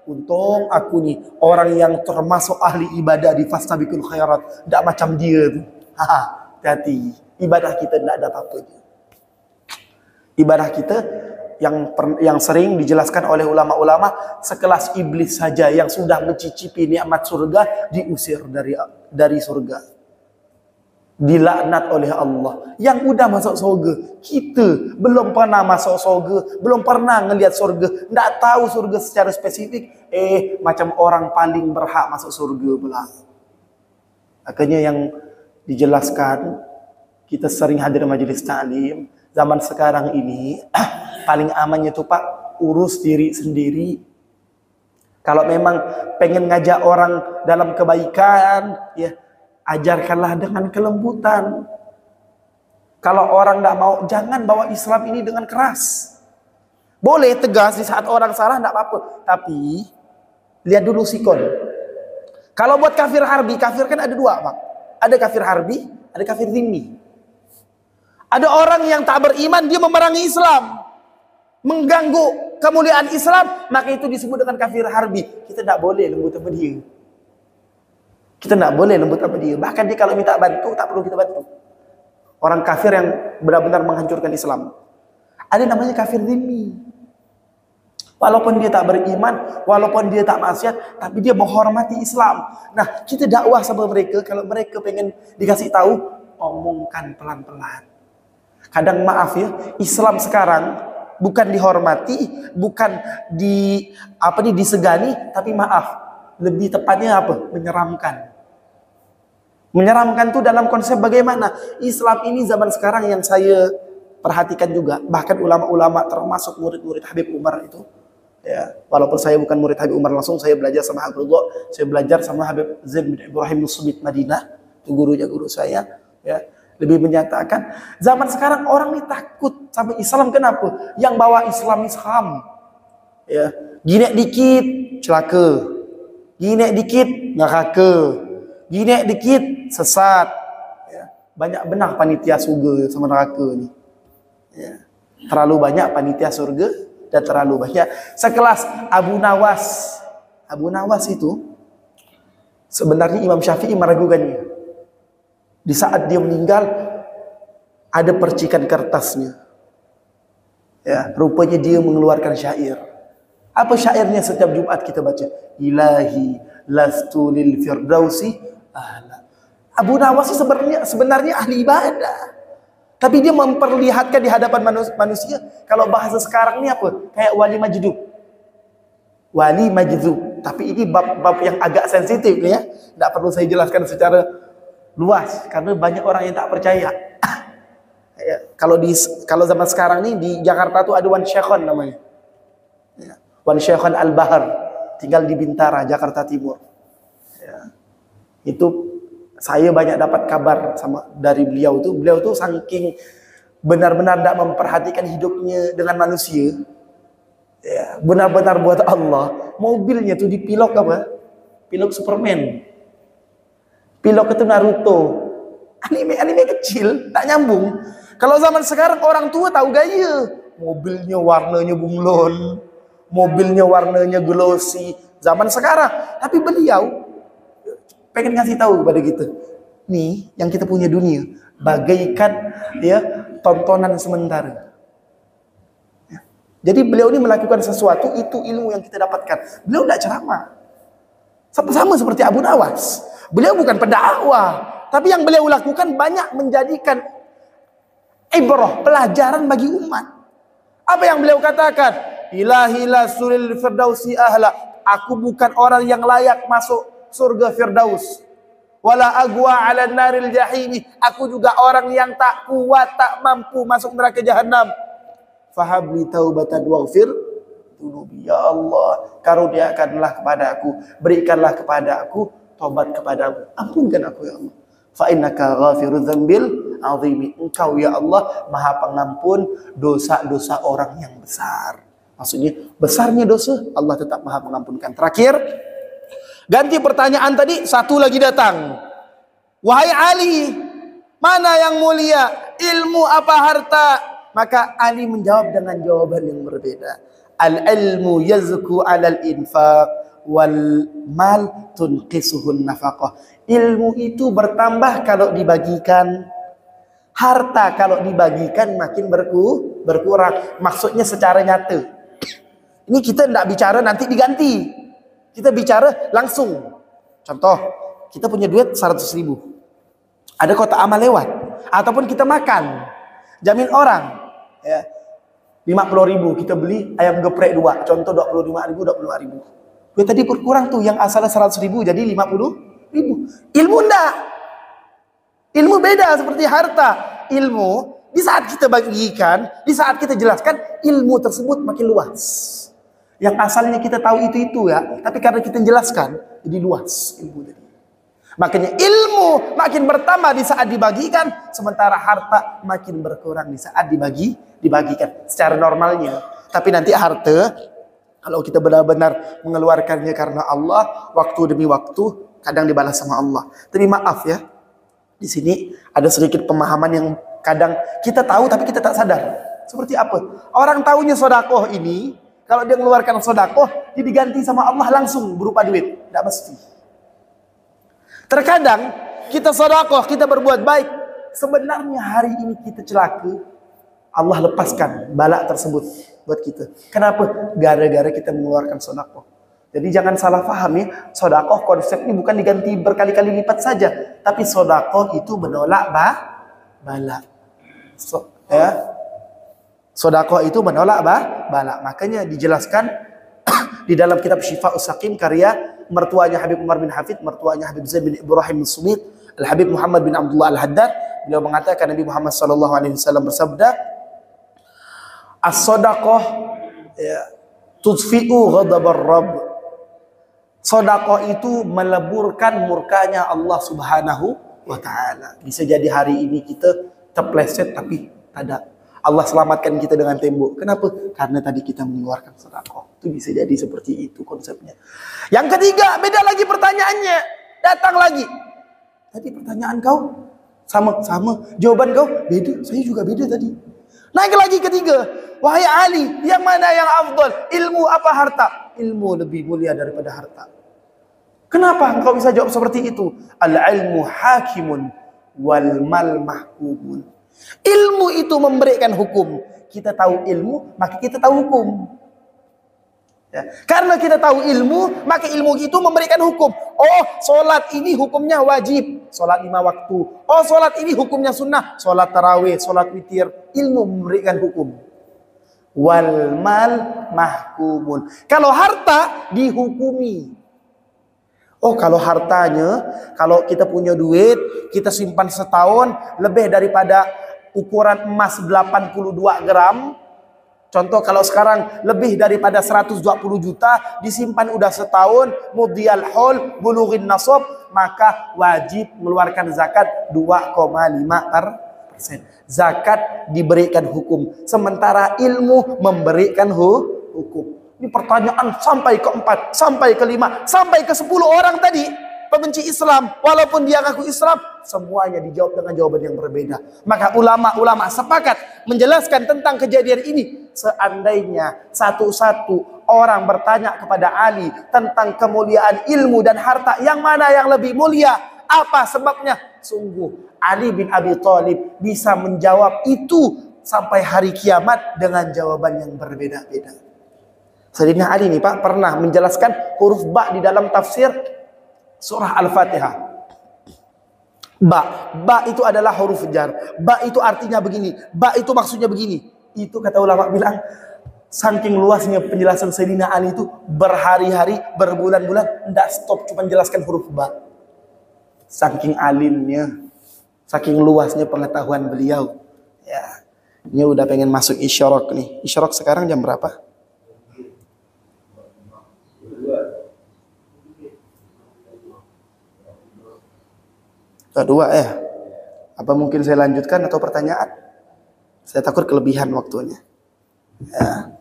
untung aku nih orang yang termasuk ahli ibadah di fastabiqul khairat, tidak macam dia tuh. Hati-hati, ibadah kita tidak ada apa-apanya. Ibadah kita yang sering dijelaskan oleh ulama-ulama, sekelas iblis saja yang sudah mencicipi nikmat surga diusir dari surga, dilaknat oleh Allah. Yang udah masuk surga, kita belum pernah masuk surga, belum pernah ngelihat surga, tidak tahu surga secara spesifik, macam orang paling berhak masuk surga pula. Makanya yang dijelaskan, kita sering hadir majelis ta'lim zaman sekarang ini, paling amannya tuh Pak, urus diri sendiri. Kalau memang pengen ngajak orang dalam kebaikan, ya ajarkanlah dengan kelembutan. Kalau orang tidak mau, jangan bawa Islam ini dengan keras. Boleh tegas di saat orang salah, tidak apa-apa. Tapi lihat dulu sikon. Kalau buat kafir harbi, kafir kan ada 2 Pak. Ada kafir harbi, ada kafir zimmi. Ada orang yang tak beriman, dia memerangi Islam, mengganggu kemuliaan Islam, maka itu disebut dengan kafir harbi. Kita tidak boleh lembut sama dia. Kita tidak boleh lembut sama dia. Bahkan dia kalau minta bantu, tak perlu kita bantu. Orang kafir yang benar-benar menghancurkan Islam. Ada namanya kafir zimmi. Walaupun dia tak beriman, walaupun dia tak maksiat, tapi dia menghormati Islam. Nah, kita dakwah sama mereka. Kalau mereka pengen dikasih tahu, omongkan pelan-pelan. Kadang maaf ya, Islam sekarang bukan dihormati, bukan disegani, tapi maaf, lebih tepatnya apa? Menyeramkan. Menyeramkan itu dalam konsep bagaimana? Islam ini zaman sekarang yang saya perhatikan juga, bahkan ulama-ulama termasuk murid-murid Habib Umar itu, Ya, walaupun saya bukan murid Habib Umar langsung, saya belajar sama Habib Ridha, saya belajar sama Habib Zaid bin Ibrahim Nusubit Madinah, itu gurunya guru saya. Ya, lebih menyatakan zaman sekarang orang ini takut sama Islam. Kenapa? Yang bawa Islam Islam. Ya, ginek dikit celaka, ginek dikit neraka, ginek dikit sesat. Ya, banyak benar panitia surga sama neraka ni. Ya, terlalu banyak panitia surga dan terlalu banyak sekelas Abu Nawas. Abu Nawas itu sebenarnya Imam Syafi'i meragukannya. Di saat dia meninggal ada percikan kertasnya. Ya, rupanya dia mengeluarkan syair. Apa syairnya setiap Jumat kita baca? Ilahi lastu lil firdausi ahla. Abu Nawas sebenarnya ahli ibadah. Tapi dia memperlihatkan di hadapan manusia, kalau bahasa sekarang ini apa? Kayak wali majdub. Wali majdub. Tapi ini bab yang agak sensitif ya. Tidak perlu saya jelaskan secara luas karena banyak orang yang tak percaya. Ya, kalau zaman sekarang ini di Jakarta tuh ada Wan Syekhon namanya. Ya, Wan Syekhon Al-Bahar, tinggal di Bintara, Jakarta Timur. Ya, itu saya banyak dapat kabar dari beliau tuh. Beliau tuh saking benar-benar tidak memperhatikan hidupnya dengan manusia. Ya, benar-benar buat Allah. Mobilnya tuh dipilok apa? Pilok Superman. Pilok itu Naruto. Anime kecil, tak nyambung. Kalau zaman sekarang orang tua tahu gaya. Mobilnya warnanya bunglon, mobilnya warnanya glossy. Zaman sekarang, tapi beliau pengen ngasih tahu kepada kita, nih yang kita punya dunia bagaikan ya tontonan sementara. Ya. Jadi beliau ini melakukan sesuatu, itu ilmu yang kita dapatkan. Beliau tidak ceramah, sama seperti Abu Nawas. Beliau bukan pendakwah, tapi yang beliau lakukan banyak menjadikan ibrah, pelajaran bagi umat. Apa yang beliau katakan? Ilahi la sulil firdausi ahla. Aku bukan orang yang layak masuk surga Firdaus. Wala agwa ala naril jahimi. Aku juga orang yang tak kuat, tak mampu masuk neraka jahanam. Fahabli taubatan waghfir dunubi. Ya Allah, karuniakanlah kepada aku, berikanlah kepada aku taubat kepadamu. Ampunkan aku ya Allah. Fa innaka ghafirudz dzambil azimi. Engkau ya Allah Maha Pengampun dosa-dosa orang yang besar. Maksudnya besarnya dosa Allah tetap Maha mengampunkan. Terakhir, ganti pertanyaan tadi, satu lagi datang. Wahai Ali, mana yang mulia? Ilmu apa harta? Maka Ali menjawab dengan jawaban yang berbeda. Al-ilmu yazku 'alal infaq wal mal tunqisuhun nafaqah. Ilmu itu bertambah kalau dibagikan. Harta kalau dibagikan makin berkurang. Maksudnya secara nyata. Ini kita tidak bicara nanti diganti. Kita bicara langsung. Contoh, kita punya duit 100.000. Ada kotak amal lewat. Ataupun kita makan. Jamin orang. Ya, 50.000 kita beli ayam geprek 2. Contoh 25.000. Duit tadi berkurang tuh. Yang asalnya 100.000 jadi 50.000. Ilmu enggak. Ilmu beda seperti harta. Ilmu, di saat kita bagikan, di saat kita jelaskan, ilmu tersebut makin luas. Yang asalnya kita tahu itu ya, tapi karena kita jelaskan, jadi luas ilmu tadi. Makanya ilmu makin bertambah di saat dibagikan, sementara harta makin berkurang di saat dibagikan secara normalnya. Tapi nanti harta, kalau kita benar-benar mengeluarkannya karena Allah, waktu demi waktu, kadang dibalas sama Allah. Tapi maaf ya, di sini ada sedikit pemahaman yang kadang kita tahu tapi kita tak sadar. Seperti apa? Orang tahunya sodakoh ini, kalau dia mengeluarkan sodakoh, dia diganti sama Allah langsung berupa duit. Tidak mesti. Terkadang kita sodakoh, kita berbuat baik. Sebenarnya hari ini kita celaka, Allah lepaskan bala tersebut buat kita. Kenapa? Gara-gara kita mengeluarkan sodakoh. Jadi jangan salah paham ya. Sodakoh konsepnya bukan diganti berkali-kali lipat saja. Tapi sodakoh itu menolak bala. Ya. Sodakoh itu menolak bala. Makanya dijelaskan di dalam kitab Syifa'us Saqim karya mertuanya Habib Umar bin Hafid, mertuanya Habib Zaid bin Ibrahim Nusubit, Al-Habib Muhammad bin Abdullah Al-Haddad. Beliau mengatakan Nabi Muhammad SAW bersabda, as-sodakoh ya, tudfi'u ghadabar Rabb. Sedekah itu meleburkan murkanya Allah Subhanahu wa taala. Bisa jadi hari ini kita terpleset tapi ada. Allah selamatkan kita dengan tembok. Kenapa? Karena tadi kita mengeluarkan sedekah. Itu bisa jadi seperti itu konsepnya. Yang ketiga, beda lagi pertanyaannya. Datang lagi. Tadi pertanyaan kau sama. Jawaban kau beda. Saya juga beda tadi. Naik lagi ketiga. Wahai Ali, yang mana yang afdal? Ilmu apa harta? Ilmu lebih mulia daripada harta. Kenapa engkau bisa jawab seperti itu? Al-ilmu hakimun wal mal mahkumun. Ilmu itu memberikan hukum. Kita tahu ilmu, maka kita tahu hukum. Ya. Karena kita tahu ilmu, maka ilmu itu memberikan hukum. Oh, solat ini hukumnya wajib, solat 5 waktu. Oh, solat ini hukumnya sunnah, solat tarawih, solat witir. Ilmu memberikan hukum. Wal mal mahkumun. Kalau harta dihukumi. Oh, kalau hartanya, kalau kita punya duit, kita simpan setahun lebih daripada ukuran emas 82 gram. Contoh kalau sekarang lebih daripada 120 juta, disimpan udah setahun, mudiyal haul, bulughin nasab, maka wajib mengeluarkan zakat 2,5%. Zakat diberikan hukum, sementara ilmu memberikan hukum. Ini pertanyaan sampai ke-4, sampai ke-5, sampai ke-10 orang tadi pembenci Islam, walaupun dia ngaku Islam, semuanya dijawab dengan jawaban yang berbeda. Maka ulama-ulama sepakat menjelaskan tentang kejadian ini. Seandainya satu-satu orang bertanya kepada Ali tentang kemuliaan ilmu dan harta, yang mana yang lebih mulia? Apa sebabnya? Sungguh Ali bin Abi Thalib bisa menjawab itu sampai hari kiamat dengan jawaban yang berbeda-beda. Sayyidina Ali nih Pak pernah menjelaskan huruf ba di dalam tafsir surah Al-Fatihah. Ba itu adalah huruf jar. Ba itu artinya begini. Ba itu maksudnya begini. Itu kata ulama bilang, saking luasnya penjelasan Sayyidina Ali itu berhari-hari, berbulan-bulan tidak stop cuma menjelaskan huruf ba. Saking alimnya, saking luasnya pengetahuan beliau. Ya, ini udah pengen masuk isyarak nih. Isyarak sekarang jam berapa? Dua ya. Apa mungkin saya lanjutkan atau pertanyaan? Saya takut kelebihan waktunya. Ya.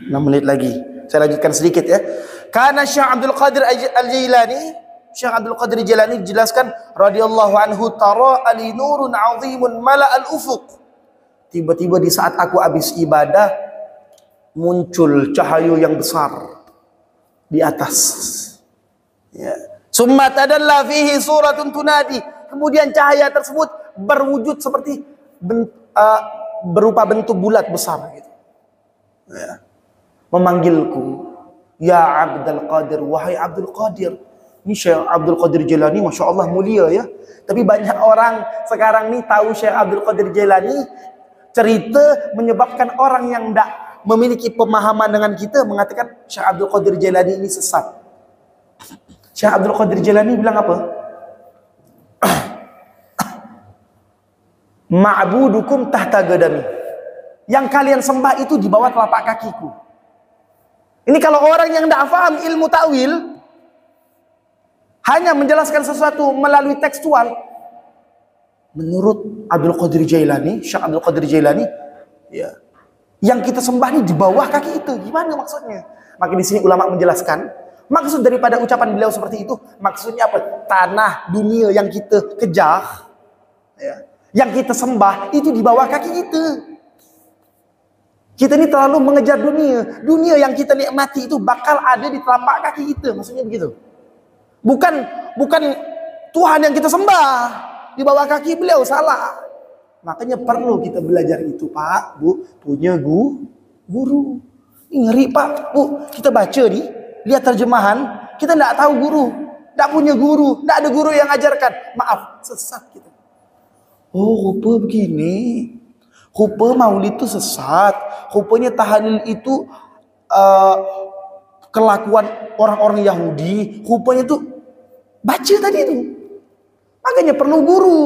6 menit lagi. Saya lanjutkan sedikit ya. Karena Syekh Abdul Qadir Al-Jailani, Syekh Abdul Qadir Al-Jailani dijelaskan radhiyallahu anhu, tara ali nurun 'azimun mala al-ufuq. Tiba-tiba di saat aku habis ibadah muncul cahaya yang besar di atas. Ya. Summa tadalla fihi suratun tunadi. Kemudian cahaya tersebut berwujud seperti berupa bentuk bulat besar gitu. Ya. Memanggilku, ya Abdul Qadir, wahai Abdul Qadir. Ini Syekh Abdul Qadir Jailani, Masya Allah mulia ya. Tapi banyak orang sekarang nih tahu Syekh Abdul Qadir Jailani, cerita menyebabkan orang yang tidak memiliki pemahaman dengan kita mengatakan Syekh Abdul Qadir Jailani ini sesat. Syekh Abdul Qadir Jailani bilang apa? Ma'budukum tahta gadami. Yang kalian sembah itu di bawah telapak kakiku. Ini kalau orang yang tidak paham ilmu takwil, hanya menjelaskan sesuatu melalui tekstual. Menurut Abdul Qadir Jailani, Syekh Abdul Qadir Jailani, ya, yang kita sembah ini di bawah kaki itu. Gimana maksudnya? Maka di sini ulama menjelaskan, maksud daripada ucapan beliau seperti itu, maksudnya apa? Tanah dunia yang kita kejar, ya, yang kita sembah itu di bawah kaki kita. Kita ini terlalu mengejar dunia. Dunia yang kita nikmati itu bakal ada di telapak kaki kita. Maksudnya begitu. Bukan Tuhan yang kita sembah di bawah kaki beliau, salah. Makanya perlu kita belajar itu Pak, Bu, punya guru. Ini ngeri Pak, Bu, kita baca nih, lihat terjemahan, kita tidak tahu guru, tidak punya guru, tidak ada guru yang ajarkan. Maaf, sesat kita. Oh, rupa begini. Rupa maulid itu sesat. Rupanya tahlil itu kelakuan orang-orang Yahudi. Rupanya itu baca tadi itu. Makanya perlu guru.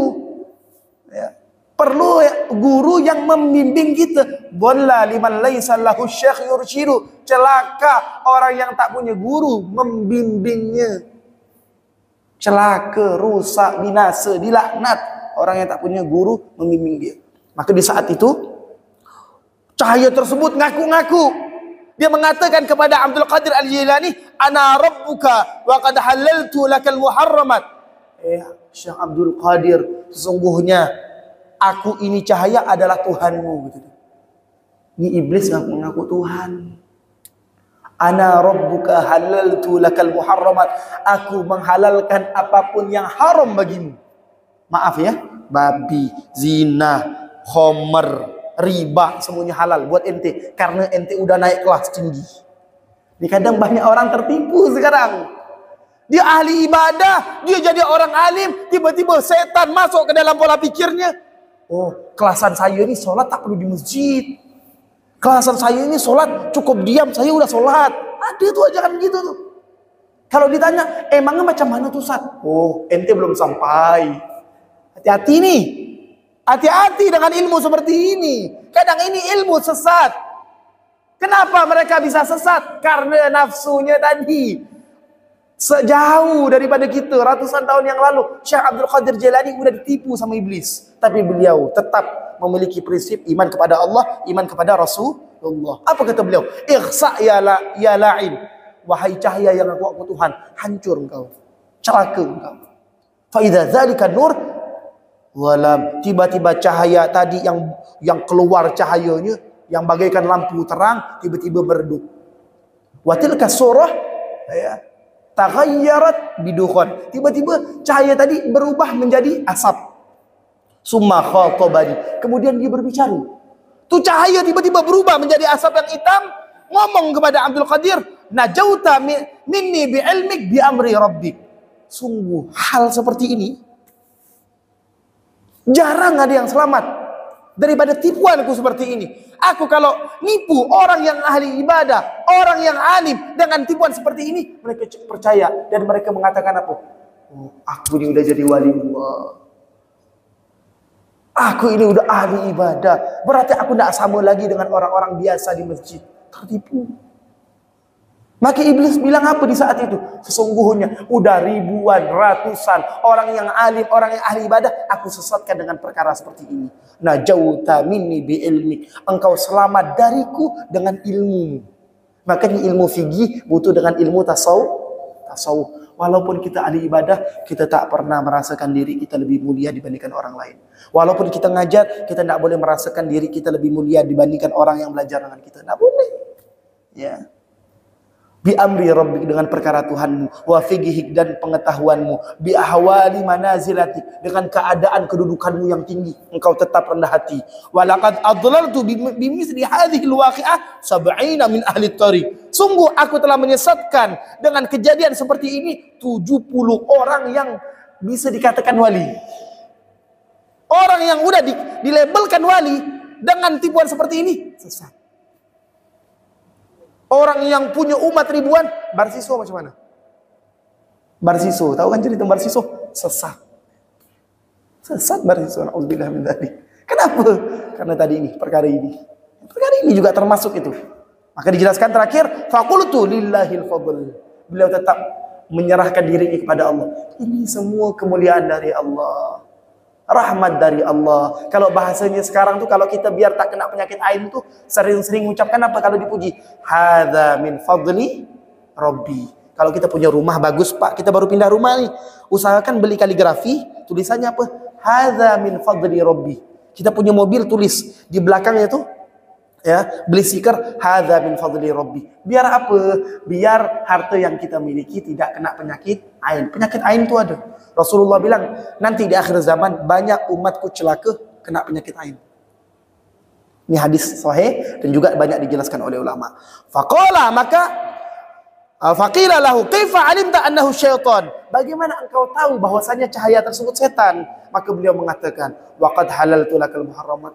Ya. Perlu guru yang membimbing kita. Bola liman laisa lahu syekh yurshidu. Celaka orang yang tak punya guru membimbingnya. Celaka, rusak, binasa, dilaknat orang yang tak punya guru membimbing dia. Maka di saat itu cahaya tersebut ngaku-ngaku. Dia mengatakan kepada Abdul Qadir Al-Jilani, "Ana rabbuka wa qad halaltu lakal muharramat." Syekh Abdul Qadir, sesungguhnya aku ini cahaya adalah Tuhanmu. Ini iblis mengaku Tuhan. Ana rabbuka halaltu lakal muharramat. Aku menghalalkan apapun yang haram bagimu. Maaf ya, babi, zina, khamr, riba, semuanya halal buat ente. Karena ente udah naik kelas tinggi. Ini kadang banyak orang tertipu sekarang. Dia ahli ibadah, dia jadi orang alim, tiba-tiba setan masuk ke dalam pola pikirnya. Oh, kelasan saya ini sholat tak perlu di masjid. Kelasan saya ini sholat cukup diam, saya udah sholat. Ada tuh ajakan gitu tuh. Kalau ditanya, emangnya macam mana tuh Ustaz? Oh, ente belum sampai. Hati-hati nih. Hati-hati dengan ilmu seperti ini. Kadang ini ilmu sesat. Kenapa mereka bisa sesat? Karena nafsunya tadi. Sejauh daripada kita, ratusan tahun yang lalu, Syekh Abdul Qadir Jilani udah ditipu sama iblis. Tapi beliau tetap memiliki prinsip iman kepada Allah, iman kepada Rasulullah. Apa kata beliau? Ikhsa ya la'in. Wahai cahaya yang aku Tuhan, hancur engkau. Celaka engkau. Fa idza dzalika nur walam, tiba-tiba cahaya tadi yang keluar cahayanya yang bagaikan lampu terang tiba-tiba meredup. Wa tilka surah ya taghayyarat bidukhan. Tiba-tiba cahaya tadi berubah menjadi asap. Summa khatabani, kemudian dia berbicara. Tu cahaya tiba-tiba berubah menjadi asap yang hitam, ngomong kepada Abdul Qadir, najauta minni bi ilmik bi amri rabbik. Sungguh hal seperti ini jarang ada yang selamat daripada tipuanku seperti ini. Aku kalau nipu orang yang ahli ibadah, orang yang alim dengan tipuan seperti ini, mereka percaya dan mereka mengatakan apa? Oh, aku ini udah jadi wali Allah. Aku ini udah ahli ibadah. Berarti aku tidak sama lagi dengan orang-orang biasa di masjid. Tertipu. Maka iblis bilang apa di saat itu? Sesungguhnya udah ribuan, ratusan orang yang alim, orang yang ahli ibadah, aku sesatkan dengan perkara seperti ini. Najauta minni bi ilmi. Engkau selamat dariku dengan ilmu. Makanya ilmu fikih butuh dengan ilmu tasawuf. Walaupun kita ahli ibadah, kita tak pernah merasakan diri kita lebih mulia dibandingkan orang lain. Walaupun kita ngajar, kita tidak boleh merasakan diri kita lebih mulia dibandingkan orang yang belajar dengan kita. Tidak boleh. Ya. Bi amri rabbik, dengan perkara Tuhanmu, wa fiqhik, dan pengetahuanmu, bi ahwali manazilatik, dengan keadaan kedudukanmu yang tinggi, engkau tetap rendah hati. Wa laqad adlaltu bi misli hadhihi alwaqi'ah 70 min ahli tariq. Sungguh aku telah menyesatkan dengan kejadian seperti ini 70 orang yang bisa dikatakan wali. Orang yang udah dilabelkan wali dengan tipuan seperti ini sesat. Orang yang punya umat ribuan, Barsiso macam mana? Barsiso, tahu kan cerita Barsiso? Sesat. Sesat Barsiso, na'udzubillah min dzalik. Kenapa? Karena tadi ini, perkara ini. Perkara ini juga termasuk itu. Maka dijelaskan terakhir, faqultu lillahil fadl. Beliau tetap menyerahkan diri kepada Allah. Ini semua kemuliaan dari Allah. Rahmat dari Allah. Kalau bahasanya sekarang tuh, kalau kita biar tak kena penyakit ain tuh sering-sering mengucapkan apa kalau dipuji? Hadza min fadli Rabbi. Kalau kita punya rumah bagus Pak, kita baru pindah rumah nih, usahakan beli kaligrafi, tulisannya apa? Hadza min fadli Rabbi. Kita punya mobil, tulis di belakangnya tuh, ya, beli stiker hadza min fadli Rabbi. Biar apa? Biar harta yang kita miliki tidak kena penyakit ain. Penyakit ain itu ada. Rasulullah bilang, nanti di akhir zaman banyak umatku celaka kena penyakit ain. Ini hadis sahih dan juga banyak dijelaskan oleh ulama. Faqala, maka faqila lahu kaifa alimta annahu syaitan? Bagaimana engkau tahu bahwasanya cahaya tersebut setan? Maka beliau mengatakan, wa qad halaltu lakal muharramat.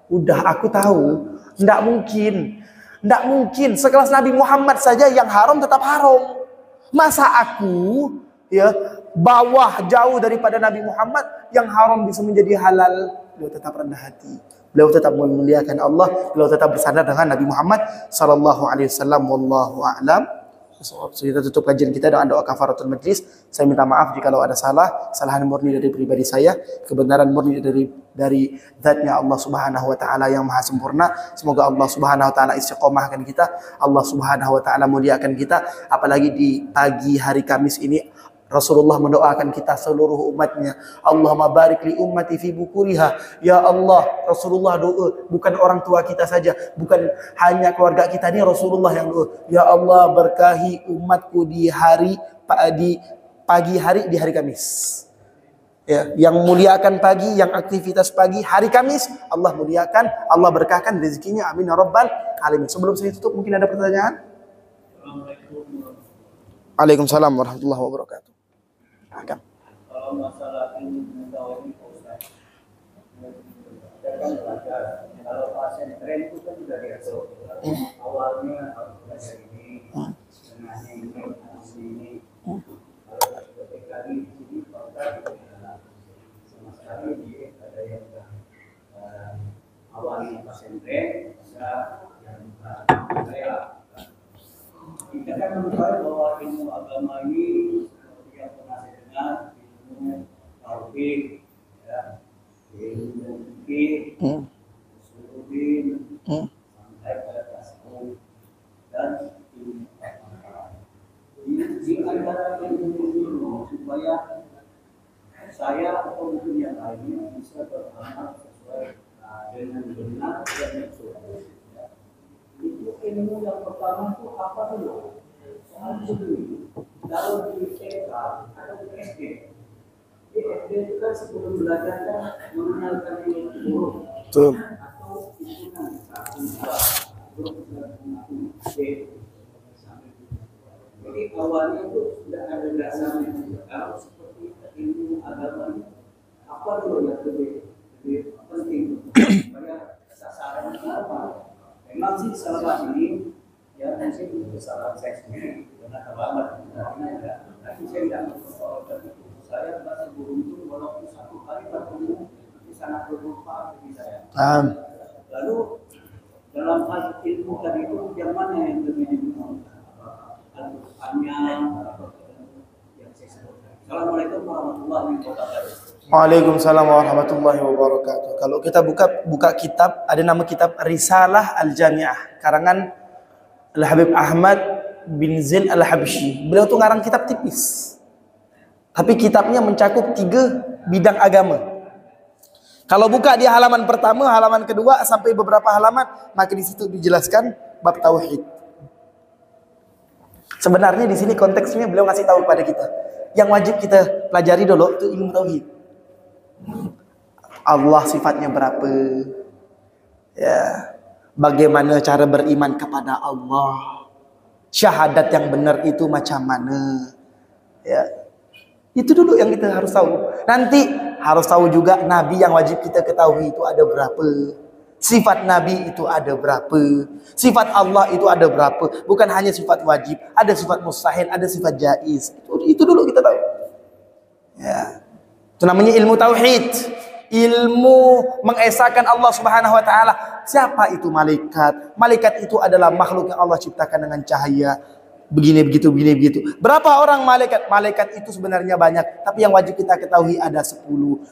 Udah aku tahu, tidak mungkin sekelas Nabi Muhammad saja yang haram tetap haram. Masa aku ya, bawah jauh daripada Nabi Muhammad, yang haram bisa menjadi halal, beliau tetap rendah hati. Beliau tetap memuliakan Allah, beliau tetap bersandar dengan Nabi Muhammad sallallahu alaihi wasallam. Wallahu a'lam. So, kita tutup kajian kita dengan doa kafaratul majlis. Saya minta maaf jika ada salah. Kesalahan murni dari pribadi saya, kebenaran murni dari zatnya Allah Subhanahu wa taala yang maha sempurna. Semoga Allah Subhanahu wa taala istiqomahkan kita, Allah Subhanahu wa taala muliakan kita. Apalagi di pagi hari Kamis ini, Rasulullah mendoakan kita seluruh umatnya. Allahumma barik li ummati fi bukuriha. Ya Allah, Rasulullah doa, bukan orang tua kita saja, bukan hanya keluarga kita, ini Rasulullah yang doa. Ya Allah, berkahi umatku di pagi hari di hari Kamis. Ya, yang muliakan pagi, yang aktivitas pagi hari Kamis, Allah muliakan, Allah berkahkan rezekinya. Amin ya rabbal alamin. Sebelum saya tutup, mungkin ada pertanyaan? Waalaikumsalam warahmatullahi wabarakatuh.
Kalau masalah ilmu pengetahuan ini Ustaz, kan belajar. Kalau pasien tren itu kan sudah biasa. Awalnya harus belajar ini, tengahnya ini, ini. Kalau ketika di sini sama sekali dia ada yang awalnya pasien tren, bisa yang saya. Kita kan mengetahui bahwa ilmu agama ini seperti yang pernah saya dengar, ilmu tauhid, ya, ilmu fikih, usulul, sampai pada tasawuf dan ilmu akhlak. Di antara ilmu supaya saya atau mungkin yang lainnya bisa beramal sesuai dengan benar dan betul. Itu ilmu yang pertama itu apa dulu? Soal dulu. Kalau di TK atau di SD, di SD itu kan sebelum belajar kan mengenalkan ilmu huruf atau hitungan 1, 2, 3, 4, jadi awalnya itu sudah ada dasarnya. Kalau seperti ilmu agama, apa dulu yang lebih penting supaya sasaran apa? Memang sih selama ini ya mungkin kesalahan saya sendiri karena terlambat, tapi saya tidak mempersoalkan itu. Saya merasa beruntung walaupun satu kali bertemu itu sangat bermanfaat bagi saya. Lalu dalam hal ilmu tadi itu yang mana yang lebih dibutuhkan? Al-Qur'annya yang saya sebutkan. Assalamualaikum warahmatullahi wabarakatuh.
Waalaikumsalam warahmatullahi wabarakatuh. Kalau kita buka kitab, ada nama kitab Risalah Al-Jami'ah, karangan Al-Habib Ahmad bin Zain Al-Habsyi. Beliau tuh ngarang kitab tipis, tapi kitabnya mencakup 3 bidang agama. Kalau buka di halaman pertama, halaman kedua sampai beberapa halaman, maka di situ dijelaskan bab tauhid. Sebenarnya di sini konteksnya beliau ngasih tahu pada kita, yang wajib kita pelajari dulu itu ilmu tauhid. Allah sifatnya berapa? Ya, bagaimana cara beriman kepada Allah? Syahadat yang benar itu macam mana? Ya, itu dulu yang kita harus tahu. Nanti harus tahu juga Nabi yang wajib kita ketahui itu ada berapa. Sifat Nabi itu ada berapa. Sifat Allah itu ada berapa. Bukan hanya sifat wajib, ada sifat mustahil, ada sifat jaiz. Itu dulu kita tahu. Ya. Itu namanya ilmu tauhid. Ilmu mengesahkan Allah Subhanahu wa taala. Siapa itu malaikat? Malaikat itu adalah makhluk yang Allah ciptakan dengan cahaya. Begini begitu, begini begitu. Berapa orang malaikat? Malaikat itu sebenarnya banyak, tapi yang wajib kita ketahui ada 10.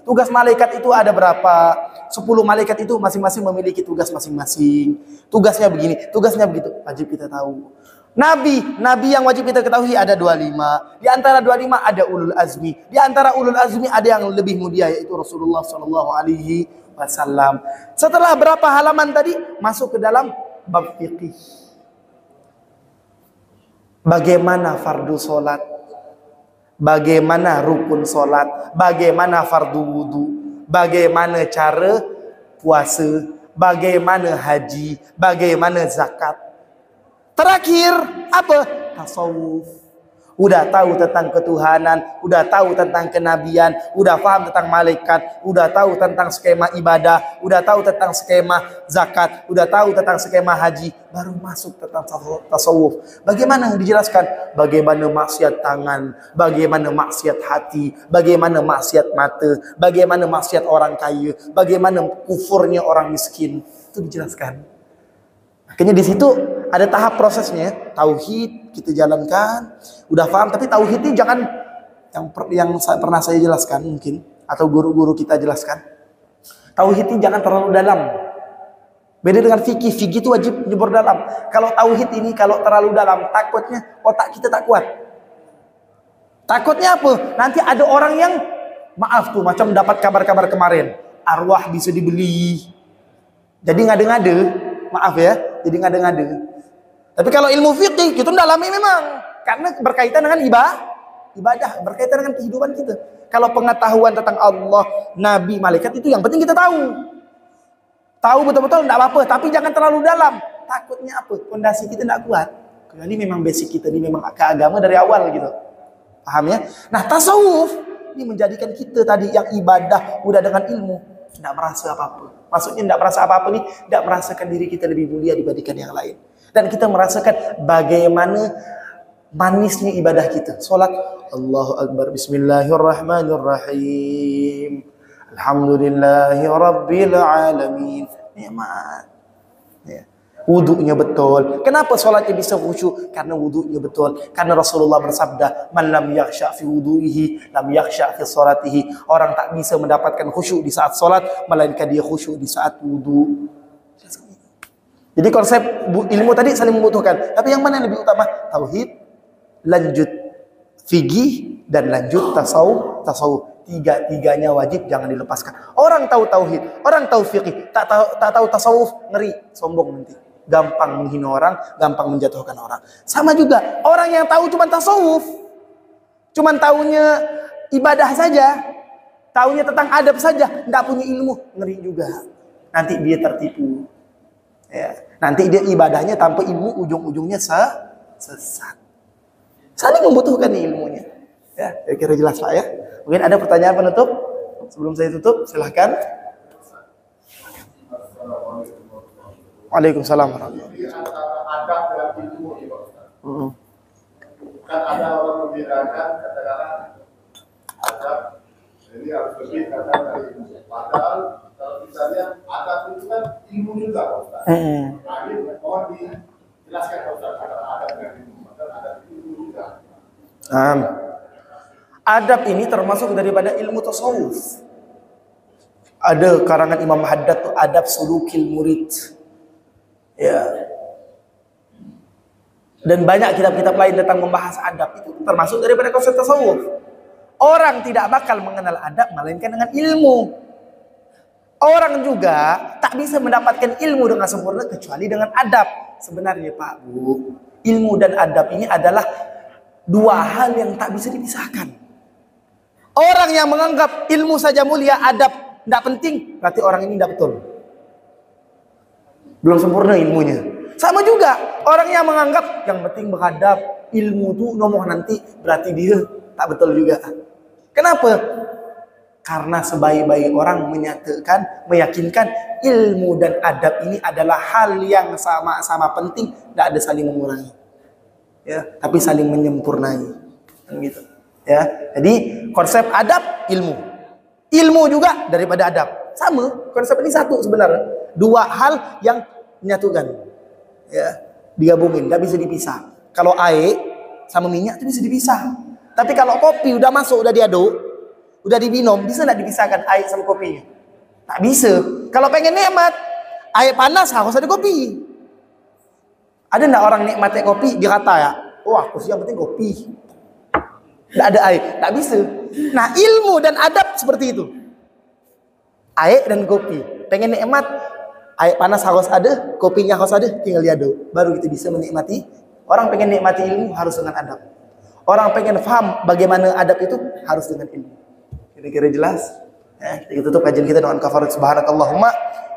Tugas malaikat itu ada berapa? 10 malaikat itu masing-masing memiliki tugas masing-masing. Tugasnya begini, tugasnya begitu. Wajib kita tahu. Nabi yang wajib kita ketahui ada 25. Di antara 25 ada ulul azmi. Di antara ulul azmi ada yang lebih mulia, yaitu Rasulullah sallallahu alaihi wasallam. Setelah berapa halaman tadi masuk ke dalam bab fikih. Bagaimana fardu solat, bagaimana rukun solat, bagaimana fardu wudu, bagaimana cara puasa, bagaimana haji, bagaimana zakat. Terakhir apa? Tasawuf. udah tahu tentang ketuhanan, udah tahu tentang kenabian, udah paham tentang malaikat, udah tahu tentang skema ibadah, udah tahu tentang skema zakat, udah tahu tentang skema haji, baru masuk tentang tasawuf. Bagaimana dijelaskan? Bagaimana maksiat tangan, bagaimana maksiat hati, bagaimana maksiat mata, bagaimana maksiat orang kaya, bagaimana kufurnya orang miskin. Itu dijelaskan. Makanya di situ ada tahap prosesnya. Tauhid kita jalankan, udah paham, tapi tauhid ini jangan yang pernah saya jelaskan mungkin, atau guru-guru kita jelaskan. Tauhid ini jangan terlalu dalam. Beda dengan fikih. Fikih itu wajib nyebur dalam. Kalau tauhid ini kalau terlalu dalam, takutnya otak kita tak kuat. Takutnya apa? Nanti ada orang yang maaf tuh, macam dapat kabar-kabar kemarin, arwah bisa dibeli. Jadi ngade-ngade, maaf ya, jadi ngade-ngade. Tapi kalau ilmu fikih kita mendalami memang, karena berkaitan dengan ibadah, berkaitan dengan kehidupan kita. Kalau pengetahuan tentang Allah, Nabi, malaikat itu yang penting kita tahu. Tahu betul-betul tidak apa-apa, tapi jangan terlalu dalam. Takutnya apa? Fondasi kita tidak kuat. Kecuali memang basic kita ini memang ke agama dari awal gitu. Paham ya? Nah, tasawuf ini menjadikan kita tadi yang ibadah udah dengan ilmu tidak merasa apa-apa. Maksudnya tidak merasa apa-apa nih, tidak merasakan diri kita lebih mulia dibandingkan yang lain. Dan kita merasakan bagaimana manisnya ibadah kita. Salat, Allahu Akbar, Bismillahirrahmanirrahim, Alhamdulillahi Rabbil Alamin. Nikmat. Ya. Wudunya betul. Kenapa solatnya bisa khusyuk? Karena wudunya betul. Karena Rasulullah bersabda, "Man lam yakhsha fi wudu'ihi, lam yakhsha fi salatihi." Orang tak bisa mendapatkan khusyuk di saat solat, melainkan dia khusyuk di saat wudu. Jadi konsep ilmu tadi saling membutuhkan. Tapi yang mana yang lebih utama? Tauhid, lanjut fikih, dan lanjut tasawuf. Tiga-tiganya wajib, jangan dilepaskan. Orang tahu tauhid, orang tahu fikih, tak tahu tasawuf, ngeri, sombong nanti. Gampang menghina orang, gampang menjatuhkan orang. Sama juga, orang yang tahu cuma tasawuf, cuma tahunya ibadah saja, tahunya tentang adab saja, tidak punya ilmu, ngeri juga. Nanti dia tertipu. Ya. Nanti dia ibadahnya tanpa ilmu, ujung-ujungnya sesat. Saling membutuhkan ilmunya. Ya, kira-kira jelas Pak ya. Mungkin ada pertanyaan penutup sebelum saya tutup, silahkan. Waalaikumsalam warahmatullahi wabarakatuh.
Adab dan ilmu ya Pak Ustaz. Kan ada orang membedakan katakanlah adab ini harus lebih karena dari ilmu. Padahal kalau misalnya adab itu kan ilmu juga Pak Ustaz. Nah ini mohon dijelaskan Pak Ustaz antara adab dan ilmu. Padahal adab itu ilmu juga.
Adab ini termasuk daripada ilmu tasawuf. Ada karangan Imam Haddad tuh adab sulukil murid. Ya. Dan banyak kitab-kitab lain tentang membahas adab itu termasuk daripada konsep tasawuf. Orang tidak bakal mengenal adab melainkan dengan ilmu. Orang juga tak bisa mendapatkan ilmu dengan sempurna kecuali dengan adab. Sebenarnya Pak Bu, ilmu dan adab ini adalah dua hal yang tak bisa dipisahkan. Orang yang menganggap ilmu saja mulia, adab tidak penting, berarti orang ini tidak betul. Belum sempurna ilmunya. Sama juga, orang yang menganggap yang penting beradab, ilmu itu nomor nanti, berarti dia tak betul juga. Kenapa? Karena sebaik-baik orang meyakinkan ilmu dan adab ini adalah hal yang sama-sama penting, tidak ada saling mengurangi. Ya, tapi saling menyempurnai. Gitu. Ya, jadi konsep adab ilmu juga daripada adab sama, konsep ini satu sebenarnya, dua hal yang menyatukan, ya, digabungin, nggak bisa dipisah. Kalau air sama minyak itu bisa dipisah, tapi kalau kopi udah masuk, udah diaduk, udah diminum, bisa nggak dipisahkan air sama kopinya? Tak bisa. Kalau pengen nikmat air panas harus ada kopi. Ada nggak orang nikmatnya kopi dia kata ya, wah aku sih yang penting kopi, tidak ada air, tak bisa. Nah ilmu dan adab seperti itu. Air dan kopi. Pengen nikmat, air panas harus ada, kopinya harus ada, tinggal diaduk. Baru kita bisa menikmati. Orang pengen nikmati ilmu harus dengan adab. Orang pengen paham bagaimana adab itu harus dengan ilmu. Kira-kira jelas? Ya, kita tutup kajian kita dengan kafarat subhanakallahumma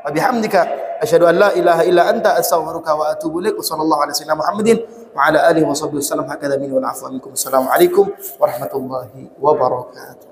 wa bihamdika asyhadu an la ilaha illa anta astaghfiruka wa atubu ilaik. Wassallallahu ala sayyidina Muhammadin wa ala alihi wasallam. Hakadha minni wal afwa minkum. Assalamualaikum warahmatullahi wabarakatuh.